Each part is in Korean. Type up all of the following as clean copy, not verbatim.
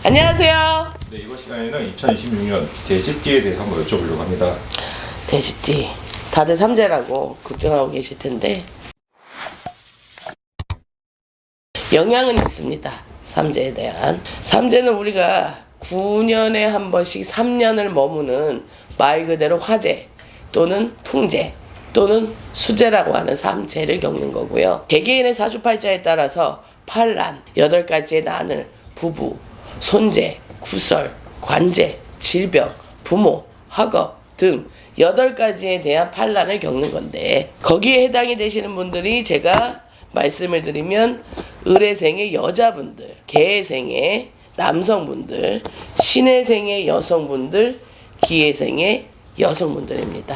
안녕하세요. 네, 이번 시간에는 2026년 대집기에 대해서 한번 여쭤보려고 합니다. 돼지띠 다들 삼재라고 걱정하고 계실 텐데 영향은 있습니다. 삼재에 대한. 삼재는 우리가 9년에 한 번씩 3년을 머무는 말 그대로 화재 또는 풍재 또는 수재라고 하는 삼재를 겪는 거고요. 개개인의 사주팔자에 따라서 팔란, 8가지의 난을, 부부, 손재, 구설, 관재, 질병, 부모, 학업 등 8가지에 대한 판란을 겪는 건데, 거기에 해당이 되시는 분들이 제가 말씀을 드리면 을의생의 여자분들, 개의생의 남성분들, 신의생의 여성분들, 기의생의 여성분들입니다.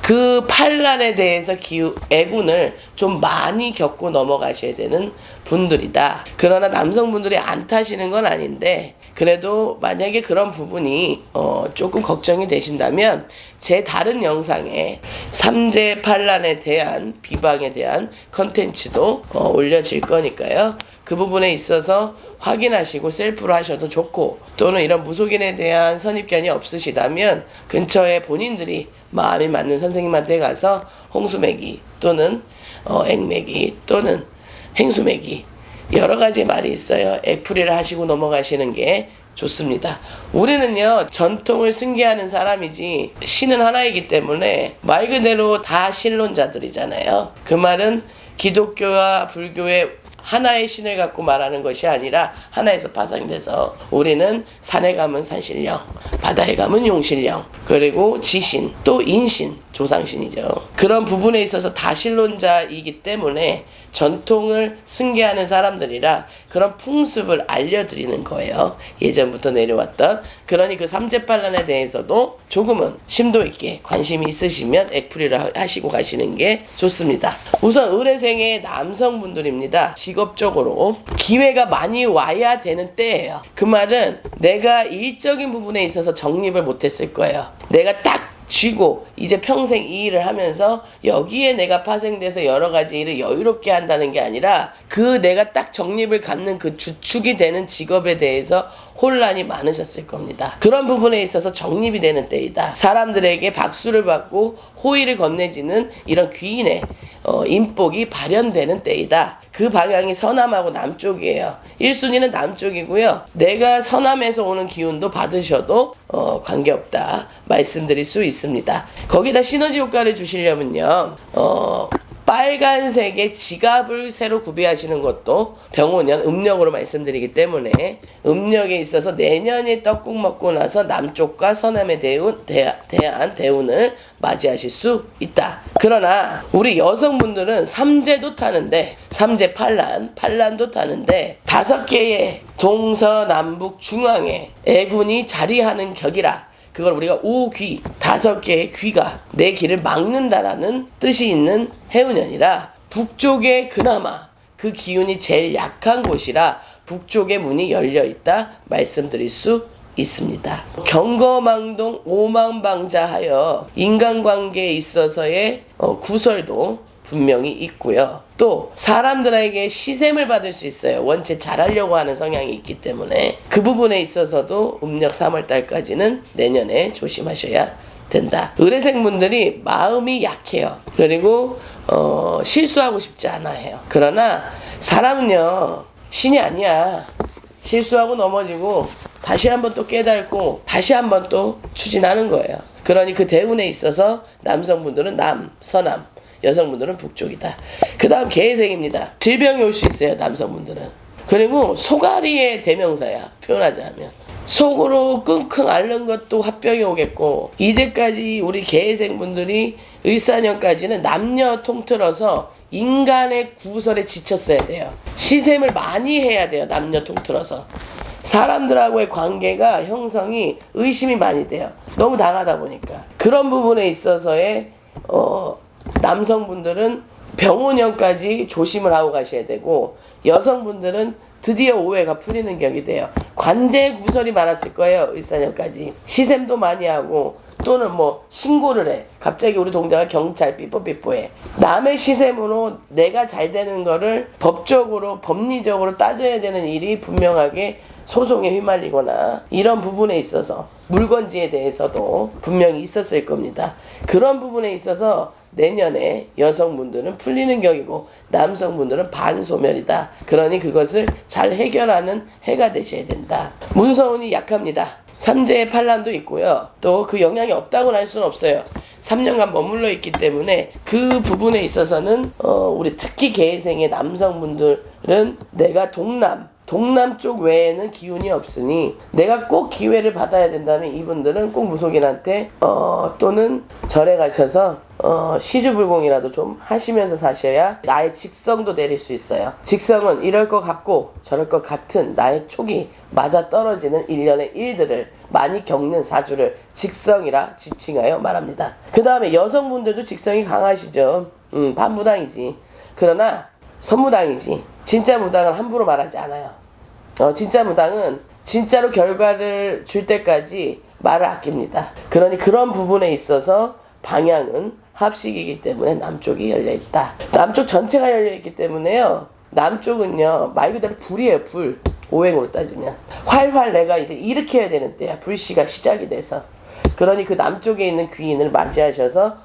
그 판란에 대해서 애군을 좀 많이 겪고 넘어가셔야 되는 분들이다. 그러나 남성분들이 안 타시는 건 아닌데, 그래도 만약에 그런 부분이 조금 걱정이 되신다면 제 다른 영상에 삼재 판란에 대한 비방에 대한 컨텐츠도 올려질 거니까요. 그 부분에 있어서 확인하시고 셀프로 하셔도 좋고, 또는 이런 무속인에 대한 선입견이 없으시다면 근처에 본인들이 마음이 맞는 선생님한테 가서 홍수매기 또는 액매기 또는 행수매기 여러 가지 말이 있어요. 액풀이를 하시고 넘어가시는 게 좋습니다. 우리는요, 전통을 승계하는 사람이지 신은 하나이기 때문에 말 그대로 다 신론자들이잖아요. 그 말은 기독교와 불교의 하나의 신을 갖고 말하는 것이 아니라 하나에서 파생돼서 우리는 산에 가면 산신령, 바다에 가면 용신령, 그리고 지신, 또 인신, 조상신이죠. 그런 부분에 있어서 다신론자이기 때문에 전통을 승계하는 사람들이라 그런 풍습을 알려드리는 거예요. 예전부터 내려왔던. 그러니 그 삼재판란에 대해서도 조금은 심도 있게 관심이 있으시면 액풀이를 하시고 가시는 게 좋습니다. 우선 을의생의 남성분들입니다. 직업적으로 기회가 많이 와야 되는 때예요. 그 말은 내가 일적인 부분에 있어서 정립을 못했을 거예요. 내가 딱 쥐고 이제 평생 이 일을 하면서 여기에 내가 파생돼서 여러 가지 일을 여유롭게 한다는 게 아니라 그 내가 딱 정립을 갖는 그 주축이 되는 직업에 대해서 혼란이 많으셨을 겁니다. 그런 부분에 있어서 정립이 되는 때이다. 사람들에게 박수를 받고 호의를 건네지는 이런 귀인의 인복이 발현되는 때이다. 그 방향이 서남하고 남쪽이에요. 1순위는 남쪽이고요. 내가 서남에서 오는 기운도 받으셔도 관계없다 말씀드릴 수 있습니다. 거기다 시너지 효과를 주시려면요, 빨간색의 지갑을 새로 구비하시는 것도 병오년 음력으로 말씀드리기 때문에 음력에 있어서 내년에 떡국 먹고 나서 남쪽과 서남의 대한 대운을 맞이하실 수 있다. 그러나 우리 여성분들은 삼재도 타는데, 삼재 판란도 타는데 5개의 동서남북 중앙에 애군이 자리하는 격이라 그걸 우리가 오귀, 5개의 귀가 내 길을 막는다라는 뜻이 있는 해운년이라 북쪽에 그나마 그 기운이 제일 약한 곳이라 북쪽의 문이 열려있다 말씀드릴 수 있습니다. 경거망동 오망방자하여 인간관계에 있어서의 구설도 분명히 있고요. 또 사람들에게 시샘을 받을 수 있어요. 원체 잘하려고 하는 성향이 있기 때문에 그 부분에 있어서도 음력 3월달까지는 내년에 조심하셔야 된다. 을의생 분들이 마음이 약해요. 그리고 실수하고 싶지 않아 해요. 그러나 사람은요, 신이 아니야. 실수하고 넘어지고 다시 한번 또 깨닫고 다시 한번 또 추진하는 거예요. 그러니 그 대운에 있어서 남성분들은 남, 서남, 여성분들은 북쪽이다. 그 다음 개의생입니다. 질병이 올 수 있어요, 남성분들은. 그리고 소가리의 대명사야, 표현하자면. 속으로 끙끙 앓는 것도 화병이 오겠고, 이제까지 우리 개의생분들이 을사년까지는 남녀 통틀어서 인간의 구설에 지쳤어야 돼요. 시샘을 많이 해야 돼요, 남녀 통틀어서. 사람들하고의 관계가 형성이 의심이 많이 돼요. 너무 당하다 보니까. 그런 부분에 있어서의 남성분들은 병오년까지 조심을 하고 가셔야 되고, 여성분들은 드디어 오해가 풀리는 격이 돼요. 관제 구설이 많았을 거예요. 을사년까지. 시샘도 많이 하고 또는 뭐 신고를 해. 갑자기 우리 동자가 경찰 삐뽀삐뽀해. 남의 시샘으로 내가 잘 되는 거를 법적으로 법리적으로 따져야 되는 일이 분명하게 소송에 휘말리거나 이런 부분에 있어서 물건지에 대해서도 분명히 있었을 겁니다. 그런 부분에 있어서 내년에 여성분들은 풀리는 격이고 남성분들은 반소멸이다. 그러니 그것을 잘 해결하는 해가 되셔야 된다. 문서운이 약합니다. 삼재의 반란도 있고요. 또 그 영향이 없다고는 할 수는 없어요. 3년간 머물러 있기 때문에 그 부분에 있어서는 우리 특히 계생의 남성분들은 내가 동남 쪽 외에는 기운이 없으니 내가 꼭 기회를 받아야 된다면 이분들은 꼭 무속인한테 또는 절에 가셔서 시주불공이라도 좀 하시면서 사셔야 나의 직성도 내릴 수 있어요. 직성은 이럴 것 같고 저럴 것 같은 나의 촉이 맞아떨어지는 일련의 일들을 많이 겪는 사주를 직성이라 지칭하여 말합니다. 그 다음에 여성분들도 직성이 강하시죠. 반무당이지. 그러나 선무당이지. 진짜 무당은 함부로 말하지 않아요. 진짜 무당은 진짜로 결과를 줄 때까지 말을 아낍니다. 그러니 그런 부분에 있어서 방향은 합식이기 때문에 남쪽이 열려있다. 남쪽 전체가 열려있기 때문에요. 남쪽은요 말 그대로 불이에요. 불. 오행으로 따지면 활활 내가 이제 일으켜야 되는 때야. 불씨가 시작이 돼서. 그러니 그 남쪽에 있는 귀인을 맞이하셔서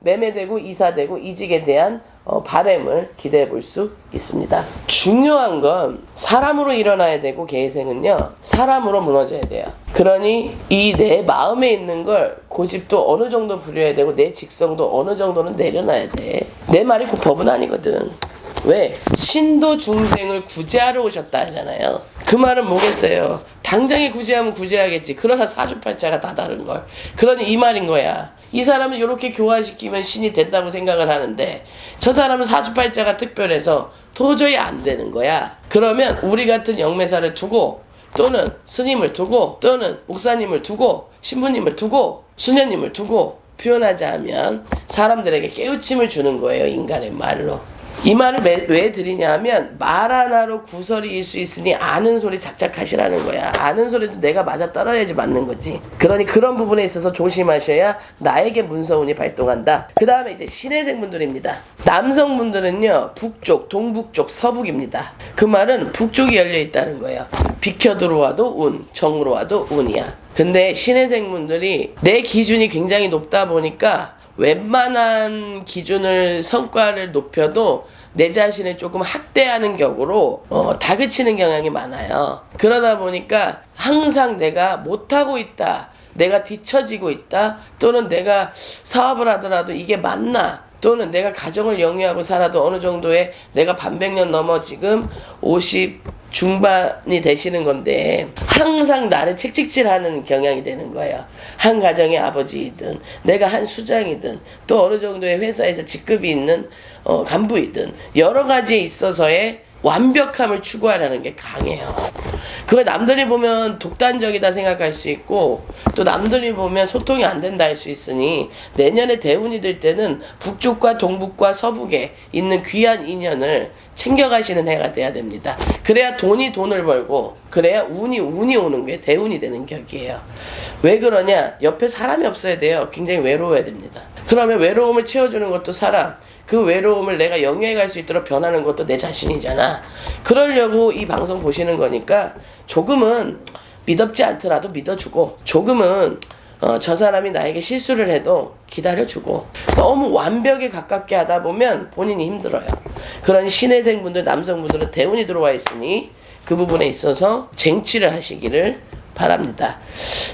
매매되고 이사되고 이직에 대한 바람을 기대해 볼 수 있습니다. 중요한 건 사람으로 일어나야 되고 계생은요 사람으로 무너져야 돼요. 그러니 이 내 마음에 있는 걸 고집도 어느 정도 부려야 되고 내 직성도 어느 정도는 내려놔야 돼. 내 말이 그 법은 아니거든. 왜? 신도 중생을 구제하러 오셨다 하잖아요. 그 말은 뭐겠어요? 당장에 구제하면 구제하겠지. 그러나 사주팔자가 다 다른 걸. 그러니 이 말인 거야. 이 사람은 이렇게 교화시키면 신이 된다고 생각을 하는데 저 사람은 사주팔자가 특별해서 도저히 안 되는 거야. 그러면 우리 같은 영매사를 두고 또는 스님을 두고 또는 목사님을 두고 신부님을 두고 수녀님을 두고 표현하자면 사람들에게 깨우침을 주는 거예요. 인간의 말로. 이 말을 왜 드리냐 하면 말 하나로 구설이일 수 있으니 아는 소리 작작 하시라는 거야. 아는 소리도 내가 맞아 떨어야지 맞는 거지. 그러니 그런 부분에 있어서 조심하셔야 나에게 문서운이 발동한다. 그 다음에 이제 신해생분들입니다. 남성분들은요 북쪽, 동북쪽, 서북입니다. 그 말은 북쪽이 열려있다는 거예요. 비켜 들어와도 운, 정으로 와도 운이야. 근데 신해생분들이 내 기준이 굉장히 높다 보니까 웬만한 기준을 성과를 높여도 내 자신을 조금 학대하는 격으로 다그치는 경향이 많아요. 그러다 보니까 항상 내가 못하고 있다, 내가 뒤처지고 있다, 또는 내가 사업을 하더라도 이게 맞나, 또는 내가 가정을 영위하고 살아도 어느 정도의 내가 반백년 넘어 지금 50 중반이 되시는 건데 항상 나를 책찍질하는 경향이 되는 거예요. 한 가정의 아버지이든 내가 한 수장이든 또 어느 정도의 회사에서 직급이 있는 간부이든 여러 가지에 있어서의 완벽함을 추구하려는 게 강해요. 그걸 남들이 보면 독단적이다 생각할 수 있고 또 남들이 보면 소통이 안 된다 할 수 있으니 내년에 대운이 될 때는 북쪽과 동북과 서북에 있는 귀한 인연을 챙겨가시는 해가 돼야 됩니다. 그래야 돈이 돈을 벌고 그래야 운이 오는 게 대운이 되는 격이에요. 왜 그러냐? 옆에 사람이 없어야 돼요. 굉장히 외로워야 됩니다. 그러면 외로움을 채워주는 것도 사람, 그 외로움을 내가 영위해 갈 수 있도록 변하는 것도 내 자신이잖아. 그러려고 이 방송 보시는 거니까 조금은 믿었지 않더라도 믿어주고 조금은 저 사람이 나에게 실수를 해도 기다려주고 너무 완벽에 가깝게 하다 보면 본인이 힘들어요. 그런 신해생분들 남성분들은 대운이 들어와 있으니 그 부분에 있어서 쟁취를 하시기를 바랍니다.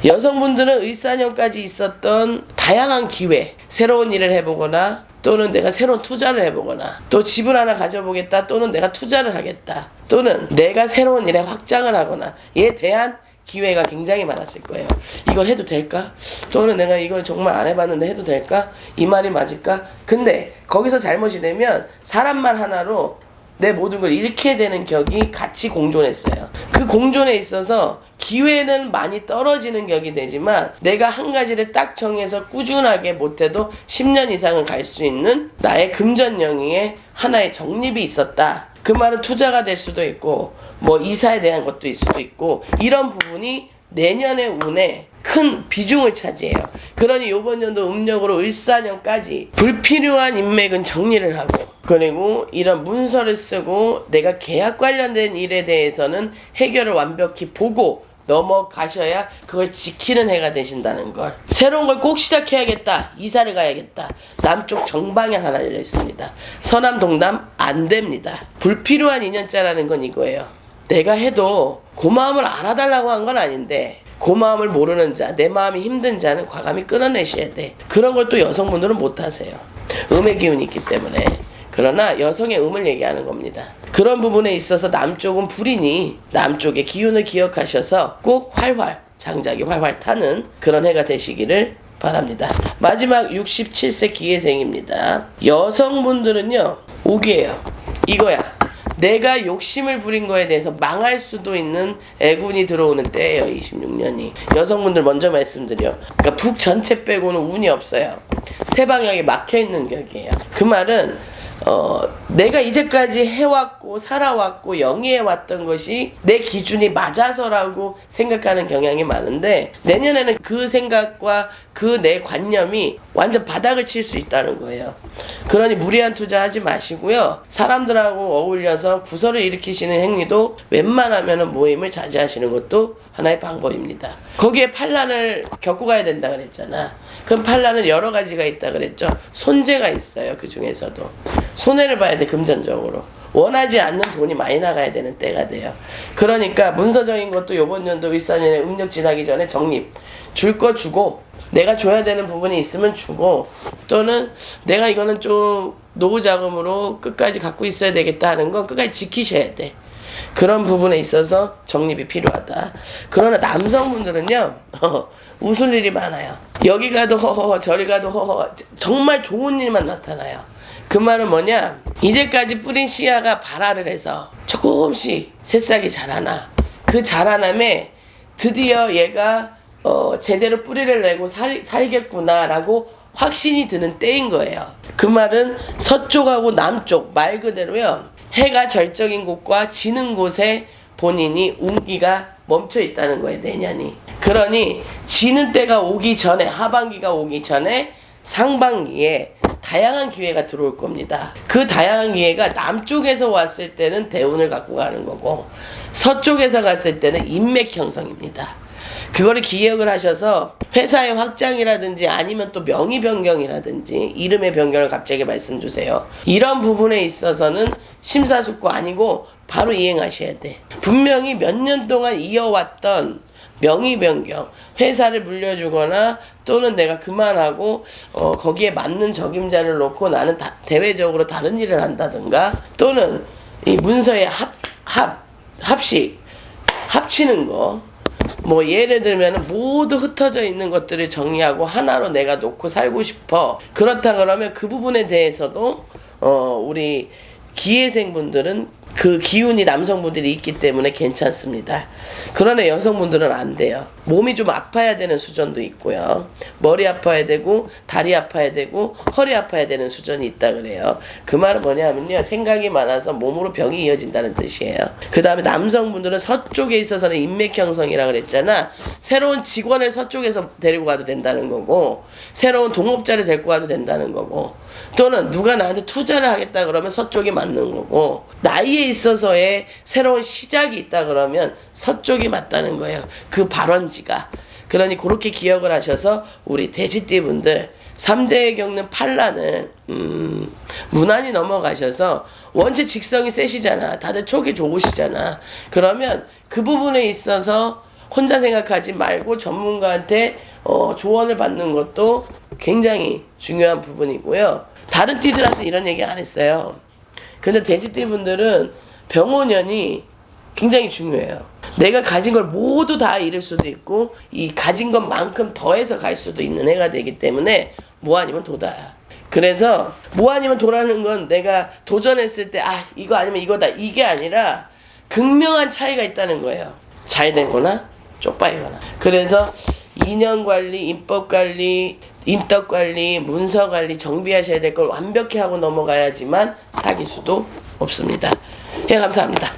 여성분들은 을사년까지 있었던 다양한 기회, 새로운 일을 해보거나 또는 내가 새로운 투자를 해보거나 또 집을 하나 가져보겠다 또는 내가 투자를 하겠다 또는 내가 새로운 일에 확장을 하거나 에 대한 기회가 굉장히 많았을 거예요. 이걸 해도 될까? 또는 내가 이걸 정말 안 해봤는데 해도 될까? 이 말이 맞을까? 근데 거기서 잘못이 되면 사람 말 하나로 내 모든 걸 잃게 되는 격이 같이 공존했어요. 그 공존에 있어서 기회는 많이 떨어지는 격이 되지만 내가 한 가지를 딱 정해서 꾸준하게 못해도 10년 이상은 갈 수 있는 나의 금전영위에 하나의 정립이 있었다. 그 말은 투자가 될 수도 있고 뭐 이사에 대한 것도 있을 수도 있고 이런 부분이 내년의 운에 큰 비중을 차지해요. 그러니 이번 연도 음력으로 을사년까지 불필요한 인맥은 정리를 하고 그리고 이런 문서를 쓰고 내가 계약 관련된 일에 대해서는 해결을 완벽히 보고 넘어가셔야 그걸 지키는 해가 되신다는 걸. 새로운 걸 꼭 시작해야겠다. 이사를 가야겠다. 남쪽 정방향 하나 열려 있습니다. 서남 동남 안 됩니다. 불필요한 인연자라는 건 이거예요. 내가 해도 고마움을 알아달라고 한 건 아닌데 고마움을 모르는 자, 내 마음이 힘든 자는 과감히 끊어내셔야 돼. 그런 걸 또 여성분들은 못하세요. 음의 기운이 있기 때문에. 그러나 여성의 음을 얘기하는 겁니다. 그런 부분에 있어서 남쪽은 불이니 남쪽의 기운을 기억하셔서 꼭 활활, 장작이 활활 타는 그런 해가 되시기를 바랍니다. 마지막 67세 기회생입니다. 여성분들은요, 오기예요. 이거야. 내가 욕심을 부린 거에 대해서 망할 수도 있는 애군이 들어오는 때예요. 26년이. 여성분들 먼저 말씀드려. 그러니까 북 전체 빼고는 운이 없어요. 세 방향이 막혀있는 격이에요. 그 말은 내가 이제까지 해왔고 살아왔고 영위해왔던 것이 내 기준이 맞아서라고 생각하는 경향이 많은데 내년에는 그 생각과 그 내 관념이 완전 바닥을 칠 수 있다는 거예요. 그러니 무리한 투자하지 마시고요. 사람들하고 어울려서 구설을 일으키시는 행위도 웬만하면 모임을 자제하시는 것도 하나의 방법입니다. 거기에 판란을 겪고 가야 된다 그랬잖아. 그럼 판란은 여러 가지가 있다 그랬죠. 손재가 있어요. 그 중에서도 손해를 봐야 돼. 금전적으로 원하지 않는 돈이 많이 나가야 되는 때가 돼요. 그러니까 문서적인 것도 이번 연도 윗사년에 음력 지나기 전에 정립. 줄 거 주고 내가 줘야 되는 부분이 있으면 주고 또는 내가 이거는 좀 노후 자금으로 끝까지 갖고 있어야 되겠다 하는 건 끝까지 지키셔야 돼. 그런 부분에 있어서 정립이 필요하다. 그러나 남성분들은요 웃을 일이 많아요. 여기 가도 허허허 저리 가도 허허 정말 좋은 일만 나타나요. 그 말은 뭐냐, 이제까지 뿌린 씨앗가 발화를 해서 조금씩 새싹이 자라나 그 자라남에 드디어 얘가 제대로 뿌리를 내고 살겠구나 라고 확신이 드는 때인 거예요. 그 말은 서쪽하고 남쪽 말 그대로요, 해가 절정인 곳과 지는 곳에 본인이 운기가 멈춰 있다는 거예요. 내년이. 그러니 지는 때가 오기 전에, 하반기가 오기 전에 상반기에 다양한 기회가 들어올 겁니다. 그 다양한 기회가 남쪽에서 왔을 때는 대운을 갖고 가는 거고 서쪽에서 갔을 때는 인맥 형성입니다. 그거를 기억을 하셔서 회사의 확장이라든지 아니면 또 명의 변경이라든지 이름의 변경을 갑자기 말씀 주세요. 이런 부분에 있어서는 심사숙고 아니고 바로 이행하셔야 돼. 분명히 몇 년 동안 이어왔던 명의 변경, 회사를 물려주거나 또는 내가 그만하고 거기에 맞는 적임자를 놓고 나는 대외적으로 다른 일을 한다든가 또는 이 문서의 합치는 거, 뭐 예를 들면 모두 흩어져 있는 것들을 정리하고 하나로 내가 놓고 살고 싶어. 그렇다 그러면 그 부분에 대해서도 우리 기회생분들은 그 기운이 남성분들이 있기 때문에 괜찮습니다. 그러나 여성분들은 안 돼요. 몸이 좀 아파야 되는 수준도 있고요. 머리 아파야 되고 다리 아파야 되고 허리 아파야 되는 수준이 있다 그래요. 그 말은 뭐냐면요, 생각이 많아서 몸으로 병이 이어진다는 뜻이에요. 그 다음에 남성분들은 서쪽에 있어서는 인맥 형성이라 그랬잖아. 새로운 직원을 서쪽에서 데리고 가도 된다는 거고 새로운 동업자를 데리고 가도 된다는 거고 또는 누가 나한테 투자를 하겠다 그러면 서쪽이 맞는 거고 나이에 있어서의 새로운 시작이 있다 그러면 서쪽이 맞다는 거예요. 그 발원지가. 그러니 그렇게 기억을 하셔서 우리 돼지띠 분들 삼재에 겪는 판란을 무난히 넘어가셔서 원체 직성이 세시잖아. 다들 촉이 좋으시잖아. 그러면 그 부분에 있어서 혼자 생각하지 말고 전문가한테 조언을 받는 것도 굉장히 중요한 부분이고요. 다른 띠들한테 이런 얘기 안 했어요. 근데 돼지띠 분들은 병원연이 굉장히 중요해요. 내가 가진 걸 모두 다 잃을 수도 있고 이 가진 것만큼 더해서 갈 수도 있는 해가 되기 때문에 뭐 아니면 도다야. 그래서 뭐 아니면 도라는 건 내가 도전했을 때 이거 아니면 이거다 이게 아니라 극명한 차이가 있다는 거예요. 잘 되거나 쪽팔리거나. 그래서 인연관리, 인법관리, 인덕관리, 문서관리 정비하셔야 될 걸 완벽히 하고 넘어가야지만 사귈 수도 없습니다. 예, 감사합니다.